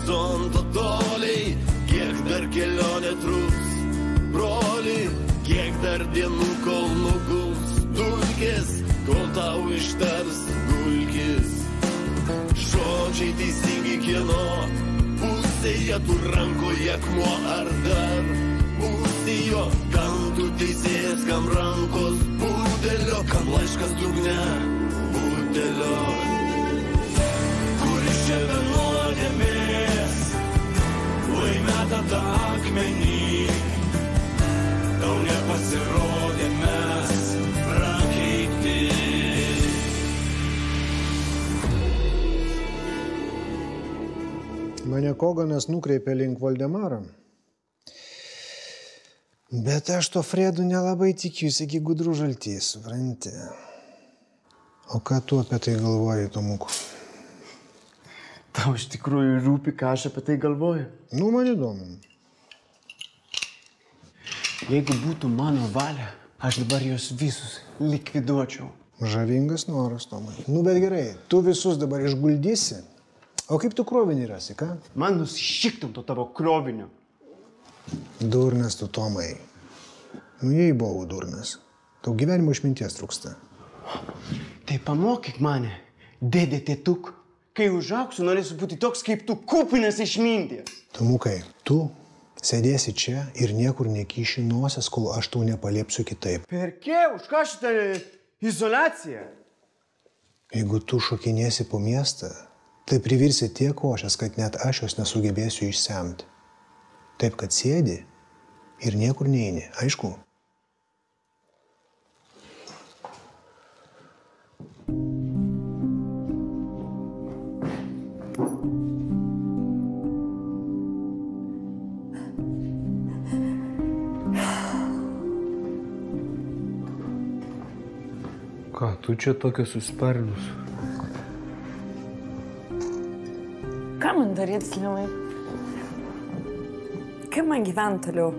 horizonto toliai, kiek dar kelionė truks, broli, kiek dar dienų kol nuguls dulkės, kol tau ištars gulkis. Žodžiai teisingi kieno pusėje, tu rankoje akmuo ar dar būsi jo, kam tu teisėjas, kam rankos butelio, kam laiškas dugne butelio. Kuris čia be nuodėmės, lai meta tą akmenį, tau nepasirodė mes prakeikti. Mane Koganas nukreipė link Voldemarą. Bet aš to Fredu nelabai tikiuosi iki Gudrų žaltys, supranti. O ką tu apie tai galvoji, Tomuku? Tau iš tikrųjų rūpi, ką aš apie tai galvoju? Nu, man įdomu. Jeigu būtų mano valia, aš dabar juos visus likviduočiau. Žavingas noras, Tomai. Nu, bet gerai, tu visus dabar išguldysi. O kaip tu krovinį rasi, ką? Man nusišiktum to tavo krovinio. Durnas tu, Tomai. Nu, jei buvau durnas. Tau gyvenimo išminties trūksta. Tai pamokyk mane, dėdė tėtuk. Kai užaugsiu, norėsiu būti toks kaip tu, kupinas išminties. Tomukai, tu sėdėsi čia ir niekur nekiši nosies, kol aš tau nepaliepsiu kitaip. Perkė, už ką šitą izoliaciją? Jeigu tu šokinėsi po miestą, tai privirsi tiek košės, kad net aš jos nesugebėsiu išsemti. Taip, kad sėdi ir niekur neini, aišku? Ką, tu čia tokia susparnus? Ką man daryti, Slimai? Kaip man gyventi toliau?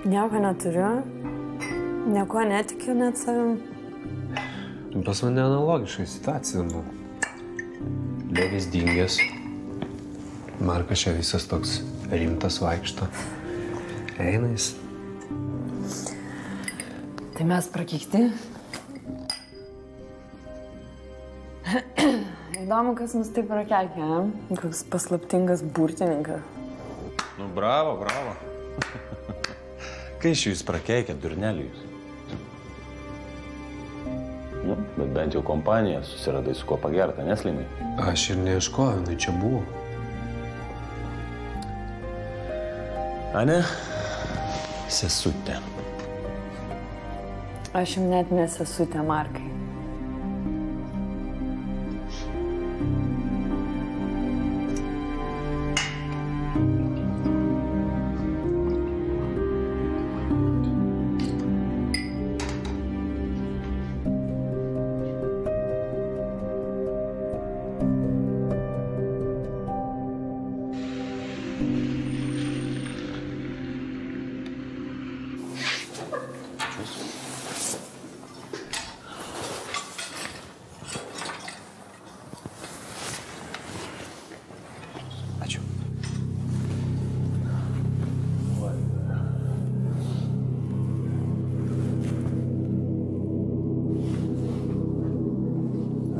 Nieko neturiu, nieko netikiu net savim. Pas mane analogiškai situacija, nu. Levis dingęs. Markas čia visas toks rimtas vaikšto. Eina jis. Tai mes prakeikti. Įdomu, kas mus taip prakeikė, ne? Koks paslaptingas burtininkas. Nu, bravo, bravo. Kai iš jūs prakeikė, durnelius? Nu, bet bent jau kompanija susiradai su kuo pagerta, neslimai. Aš ir neieškojau, jinai čia buvo. Ane? Sesutė. Aš jums net nesesutė, Markai.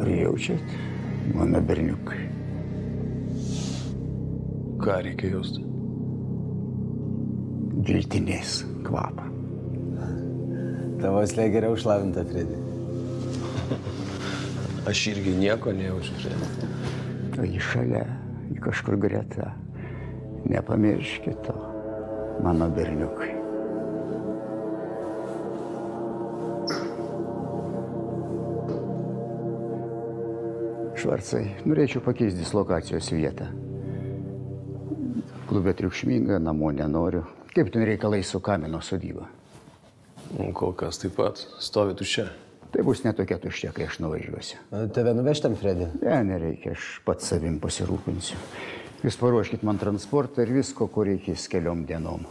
Jaučiat, mano berniukai? Ką reikia jausti? Giltinės kvapą. Tavo slė geriau šlavinta, Fredi. Aš irgi nieko nejaučiu, Fredi. O jį šalia, jį kažkur greta. Nepamirškit to, mano berniukai. Švarcai, norėčiau pakeisti dislokacijos vietą. Klube triukšminga, namo nenoriu. Kaip ten reikalai su Kamino sodyba? Kol kas taip pat. Stovi tuščia. Tai bus netokia tuščia, kai aš nuvažiuosiu. Tave nuvežtam, Fredi? Ne, nereikia, aš pats savim pasirūpinsiu. Jūs paruoškit man transportą ir visko, ko reikės keliom dienom.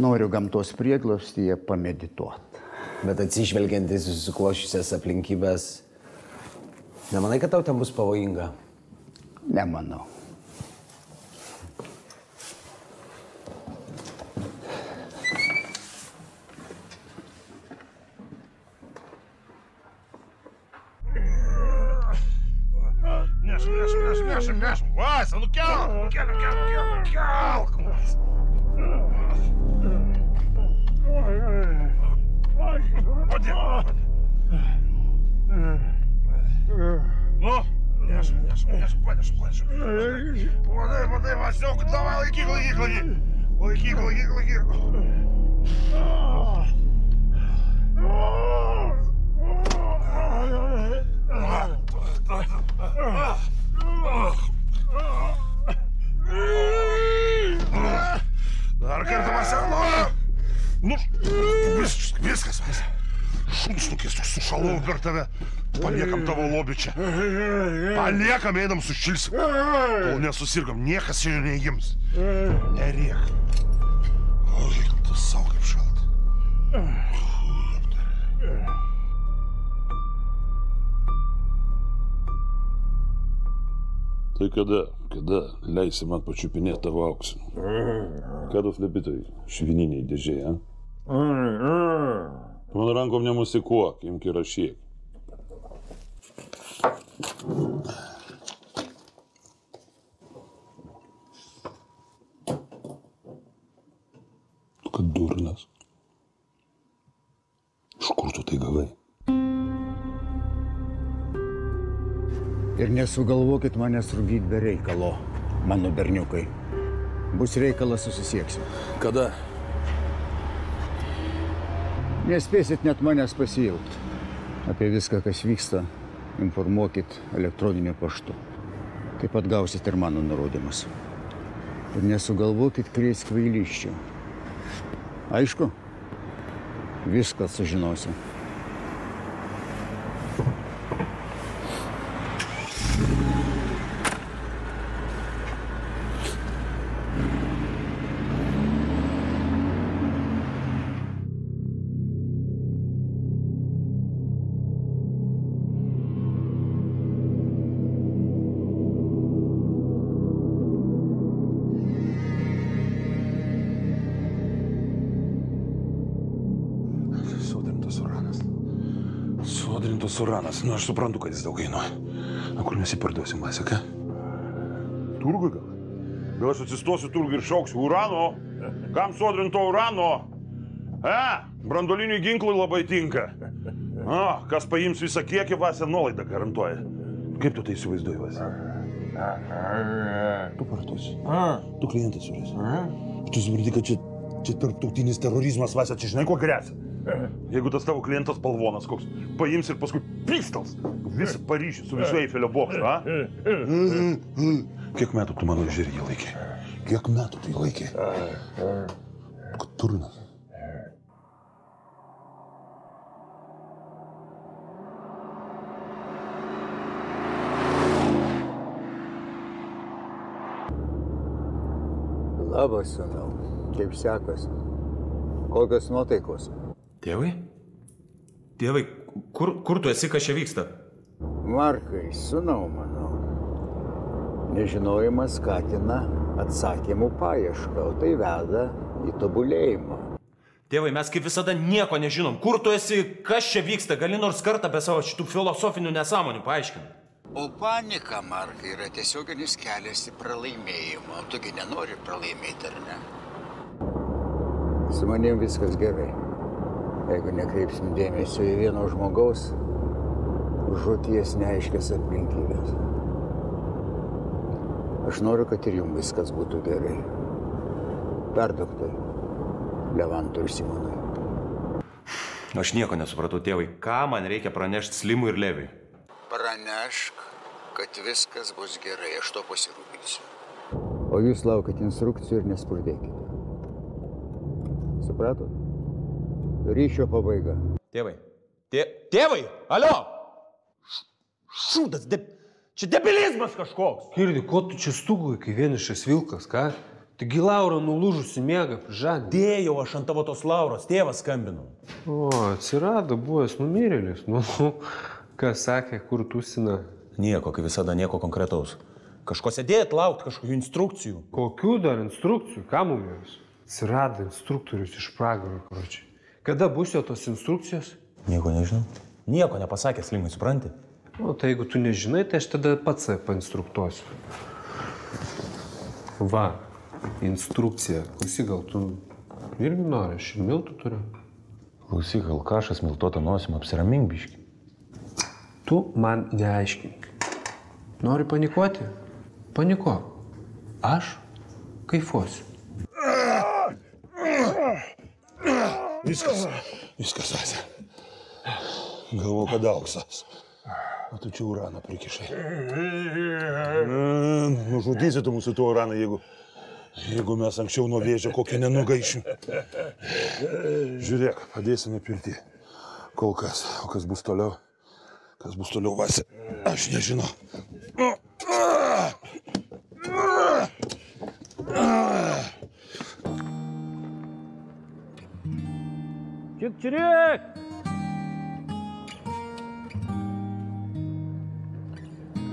Noriu gamtos prieglaustyje pamedituot. Bet atsižvelgiant į susikloščiusias aplinkybės, nemanai, kad tau ten bus pavojinga? Nemanau. Nešam. Vasa, nukelk. Nu, nešam, panešam. Padai, Vasiuk, davai, laikyk. Dar kartą, Vasiuk, nu, viskas, Vasiuk. Šunsnukis, sušalau per tave. Paliekam tavo lobį čia. Paliekam, einam sušilsim. Kol nesusirgam, niekas čia neįgims. Neriek. O, tu savo kaip šalta. Tai kada leisi man pačiupinėti tavo auksinų? Kada flepitai švininiai dėžiai, Mano rankom nemusikuok, imk ir rašyk. Tu kad durnas. Iš kur tu tai gavai? Ir nesugalvokit manęs rūgyti be reikalo, mano berniukai. Bus reikalas, susisieksim. Kada? Nespėsit net manęs pasiilgti. Apie viską, kas vyksta, informuokit elektroniniu paštu. Taip pat gausit ir mano nurodymus. Ir nesugalvokit kreis kvailysčių. Aišku, viską sužinosiu. Sodrintas uranas. Nu, aš suprantu, kad jis daug kainuoja. Na, kur mes jį parduosim, Vasika? Turgui gal? Gal aš atsistosiu turgui ir šauksiu urano? Kam sodrinto urano? Brandoliniui ginklui labai tinka. Kas paims visą kiekį, Vasė nuolaidą garantuoja. Kaip tu tai įsivaizduoji, Vasė? Tu partuosi. Tu klientas surėsi. Tu supranti, kad čia tarptautinis terorizmas, Vasė, čia žinai, ko gresia? Jeigu tas tavo klientas balvonas koks, paims ir paskui pistals visą Paryžių su visu Eifelio bokštu, Kiek metų tu mano žirgį laikė? Kiek metų tai laikė? Kad turnas. Labas, sūnau. Kaip sekasi? Kokios nuotaikos? Tėvai? Tėvai, kur tu esi, kas čia vyksta? Markai, sūnau mano. Nežinojimas skatina atsakymų paiešką, o tai veda į tobulėjimą. Tėvai, mes kaip visada nieko nežinom. Kur tu esi, kas čia vyksta? Gali nors kartą be savo šitų filosofinių nesąmonių paaiškinti. O panika, Markai, yra tiesioginis kelias į pralaimėjimą. Tugi nenori pralaimėti, ar ne? Su manim viskas gerai. Jeigu nekreipsim dėmesio į vieno žmogaus žūties neaiškias aplinkybės. Aš noriu, kad ir jums viskas būtų gerai. Perduok tai Levantui ir Simonui. Aš nieko nesupratau, tėvai. Ką man reikia pranešti Slimui ir Leviui? Pranešk, kad viskas bus gerai, aš to pasirūpinsiu. O jūs laukit instrukcijų ir nespurdėkite. Supratot? Ryšio pabaiga. Tėvai. Tėvai! Alio! Šūdas, čia debilizmas kažkoks. Kirdi, ko tu čia stūgai, kai vienišas vilkas, ką? Taigi Laura nulūžusi miega, žadė. Dėjau aš ant tavo tos Lauros, tėvas skambino. O, atsirado buvęs numirėlis. Nu, kas sakė, kur tūsina? Nieko, kaip visada, nieko konkretaus. Kažko sėdėt, laukti kažkokių instrukcijų. Kokių dar instrukcijų? Ką mums? Atsirado instruktorius iš pragaro, karočiui. Kada bus jo tos instrukcijos? Nieko nežinau. Nieko nepasakęs, Limai, supranti? O tai jeigu tu nežinai, tai aš tada pats painstruktuosiu. Va, instrukcija. Klausyk, gal tu irgi nori, aš ir miltų turiu. Klausyk, gal kažkas miltuotą nosim, apsiramink biškį. Tu man neaiškink. Nori panikuoti? Panikuok. Aš kaifuosiu. Viskas, Ася. Galvoju, kad auksas. O tu čia uraną prikišai. Nužudysi tu mūsų tuo uraną, jeigu mes anksčiau nuo vėžio kokį nenugaišim. Žiūrėk, padėsime pirti. Kol kas. O kas bus toliau? Kas bus toliau, Vasi? Aš nežinau. Čik-čirėk!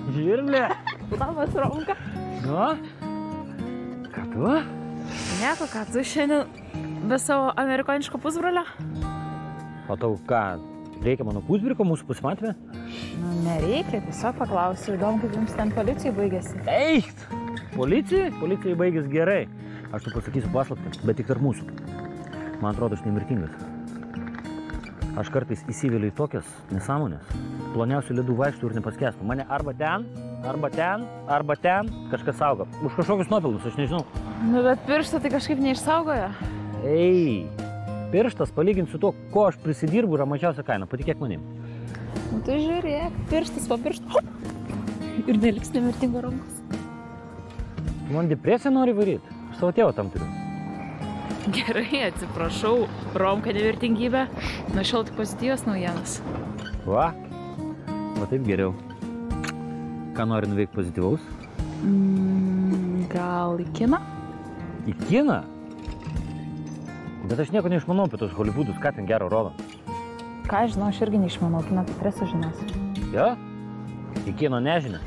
Žirlė! Labas, Romka. Nu? Ką tu? Nieko, ką tu šiandien be savo amerikoniško pusbrolio? O tau ką, reikia mano pusbriko mūsų pasimatymė? Nu, nereikia, tiesiog paklausiu, įdomu, kaip jums ten policijai baigėsi. Eikt! Policijai? Policijai baigės gerai. Aš tu pasakysiu paslaptį, bet tik tarp mūsų. Man atrodo, aš nemirtingas. Aš kartais įsivėliu į tokias nesąmonės. Ploniausių ledų vaikštų ir nepaskęstų. Mane arba ten kažkas saugo. Už kažkokius nuopelnus, aš nežinau. Nu, bet pirštą tai kažkaip neišsaugoja. Ei, pirštas palyginti su to, ko aš prisidirbu, yra mažiausia kaina. Patikėk manim. Nu, tai žiūrėk, pirštas po piršto. Ir neliks nemirtingo rankos. Tu man depresiją nori varyti? Aš savo tėvą tam turiu. Gerai, atsiprašau, Romka nevertingybė. Nuo šiol tik pozityvios naujienos. Va taip geriau. Ką nori nuveikti pozityvaus? Gal į kiną? Į kiną? Bet aš nieko neišmanau apie tos Hollywoodus, ką ten gero rodo. Ką žinau, aš irgi neišmanau, kino teatre sužinosiu. Jo? Į kino nežinia.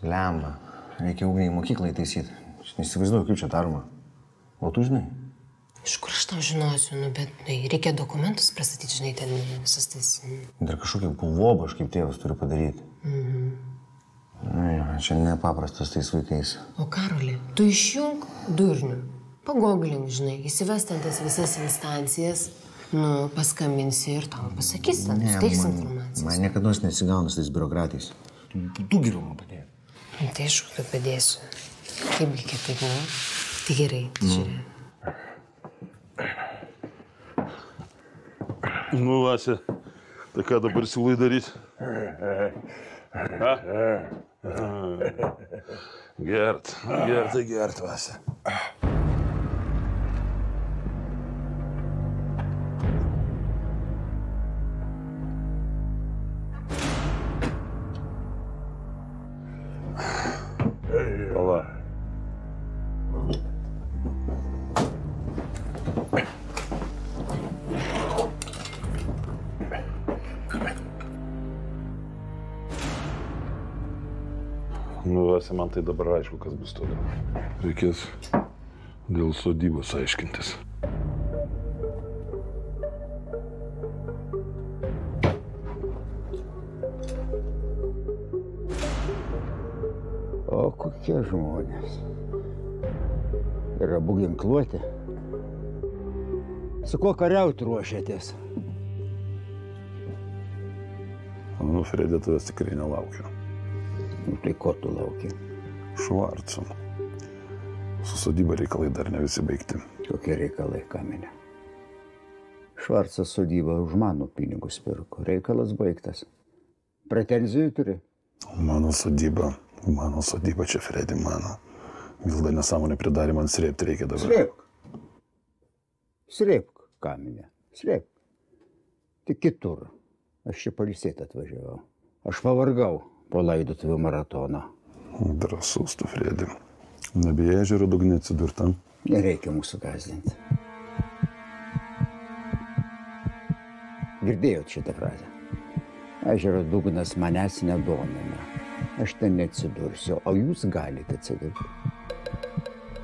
Lemba, reikia Ugnį į mokyklą įtaisyti. Aš neįsivaizduoju, kaip čia daroma. O tu žinai? Iš kur aš tau žinosiu, bet reikia dokumentus pristatyti, žinai, ten visas tas... Dar kažkokį pulvobą aš kaip tėvas turiu padaryti. Čia nepaprastas tais vaikais. O Karoli, tu išjung durnių. Pagoglink, žinai, įsivestant tas visas instancijas, paskambinsi ir tau pasakys, ten suteiks informacijos. Man niekada nesigauna su tais biurokratais. Tu geriau man padėjai. Tai aišku, kad padėsiu. Kaipgi kitaip, ne? Tai gerai, žiūrėk. Nu, Vasi, tai ką dabar siūlai daryti? Gert, Vasi. Pala. Nu, Vasi, man tai dabar aišku, kas bus toliau. Reikės dėl sodybos aiškintis. O kokie žmonės. Ir abu ginkluoti. Su kuo kariauti ruošiatės? Nu, Fredė, tavęs tikrai nelaukiu. Nu, tai ko tu lauki? Švarcu. Su sodyba reikalai dar ne visi baigti. Kokie reikalai, Kaminė? Švarcas sodybą už mano pinigus pirko. Reikalas baigtas. Pretenzijų turi? Mano sodyba čia, Fredi, mano. Vilda nesąmonė pridarė, man srėpti reikia dabar. Srėpk, Kaminė, srėpk. Tik kitur. Aš čia pailsėti atvažiavau. Aš pavargau po laidotuvių maratoną. Drąsus tu, Fredi. Nebijai ežero dugne atsidurtam? Nereikia mūsų gąsdinti. Girdėjot šitą frazę? Ežero dugnas manęs nedomina. Aš ten neatsidursiu, o jūs galite atsidurti,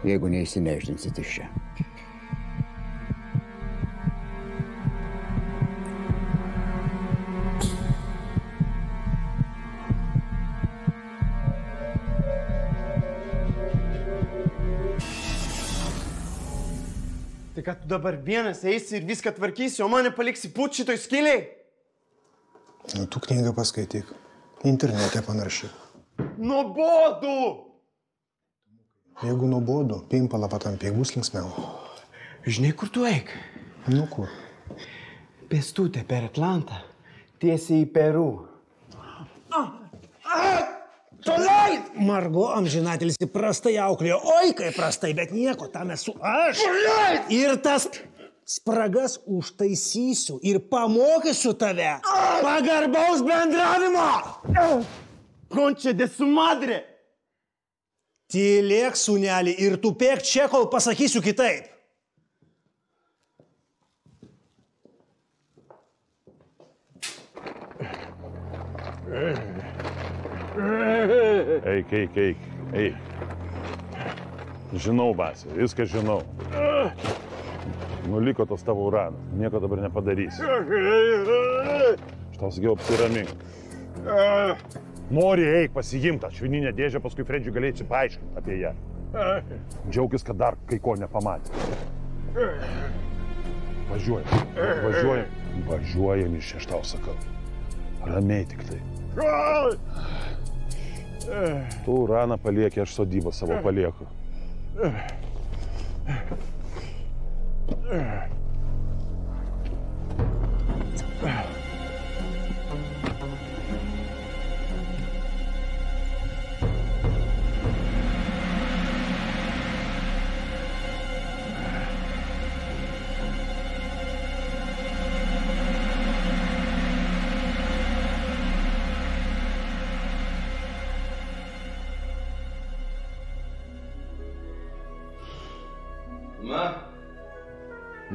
jeigu neįsinešdinsit iš čia. Tai kad tu dabar vienas eisi ir viską tvarkysi, o mane paliksi pūt šitoj skiliai? Nu, tu knygą paskaityk. Internete panaršyk. Nuobodu! Jeigu nuobodu, pimpalą patampėk, bus linksmiau. Žinai, kur tu eik? Nu, kur? Pėstutė per Atlantą, tiesiai į Peru. Toliai! Margo amžinatelis prastai auklėjo. Oi, kaip prastai, bet nieko, tam esu aš. Ir tas spragas užtaisysiu ir pamokysiu tave pagarbaus bendravimo. Concha de su madre! Tylėk, sūnelį, ir tupėk čia, kol pasakysiu kitaip. Eik. Žinau, Basė, viską žinau. Nuliko tas tavo uranas, nieko dabar nepadarysi. Aš tau sakiau, apsiramink. Nori, eik, pasiimk tą švininę dėžę, paskui Fredžiui galėsi paaiškinti apie ją. Džiaugis, kad dar kai ko nepamatė. Važiuojam iš čia, aš tau sakau. Ramiai tik tai. Tu uraną palieki, aš sodybą savo palieku.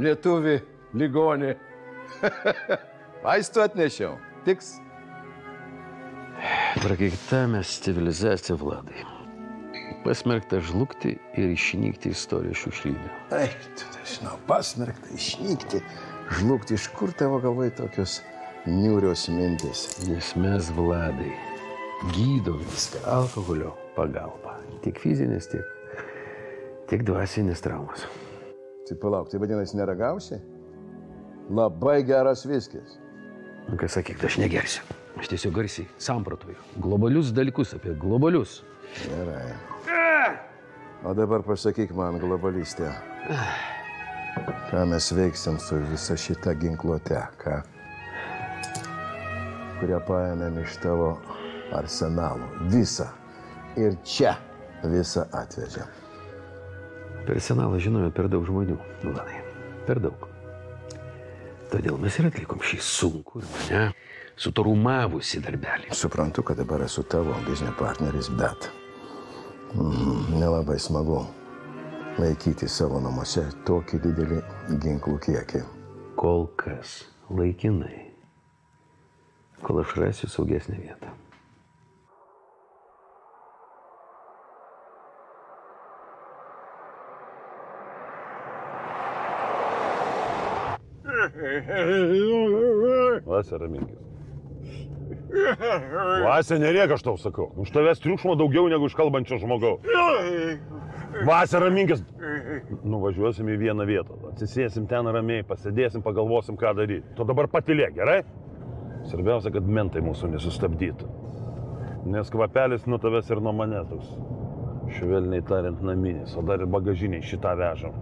Lietuvi, ligonė. Vaistų atnešiau. Tiks. Prakeikta mes civilizacija, Vladai. Pasmerkta žlugti ir išnykti istorijos šiukšlyne. Eik, tu žinau, pasmerkta išnykti, žlugti. Iš kur tavo galvai tokios niūrios mintis? Nes mes, Vladai, gydom viską alkoholio pagalba. Tiek fizinės, tiek dvasinės traumas. Tai palauk, tai vadinasi neragausi? Labai geras viskis. Nu, ką sakyk, aš negersiu. Aš tiesiog garsiai sampratuoju. Globalius dalykus apie globalius. Gerai. O dabar pasakyk man, globalistė, ką mes veiksim su visa šita ginkluote, ką? Kurią paėmėm iš tavo arsenalo. Visą. Ir čia visą atvežėm. Per arsenalą žinome per daug žmonių, Vladai. Per daug. Todėl mes ir atlikom šį sunkų ir mane sutarumavusį darbelį. Suprantu, kad dabar esu tavo biznio partneris, bet nelabai smagu laikyti savo namuose tokį didelį ginklų kiekį. Kol kas laikinai, kol aš rasiu saugesnę vietą. Vasė, raminkis. Vasė, nerėk, aš tau sakau. Už tavęs triukšmo daugiau negu iš kalbančio žmogaus. Vasė, raminkis. Nuvažiuosim į vieną vietą. Atsisėsim ten ramiai, pasėdėsim, pagalvosim, ką daryti. Tu dabar patylėk, gerai? Svarbiausia, kad mentai mūsų nesustabdytų. Nes kvapelis nuo tavęs ir nuo manęs toks. Švelniai tariant naminis, o dar ir bagažiniai šitą vežam.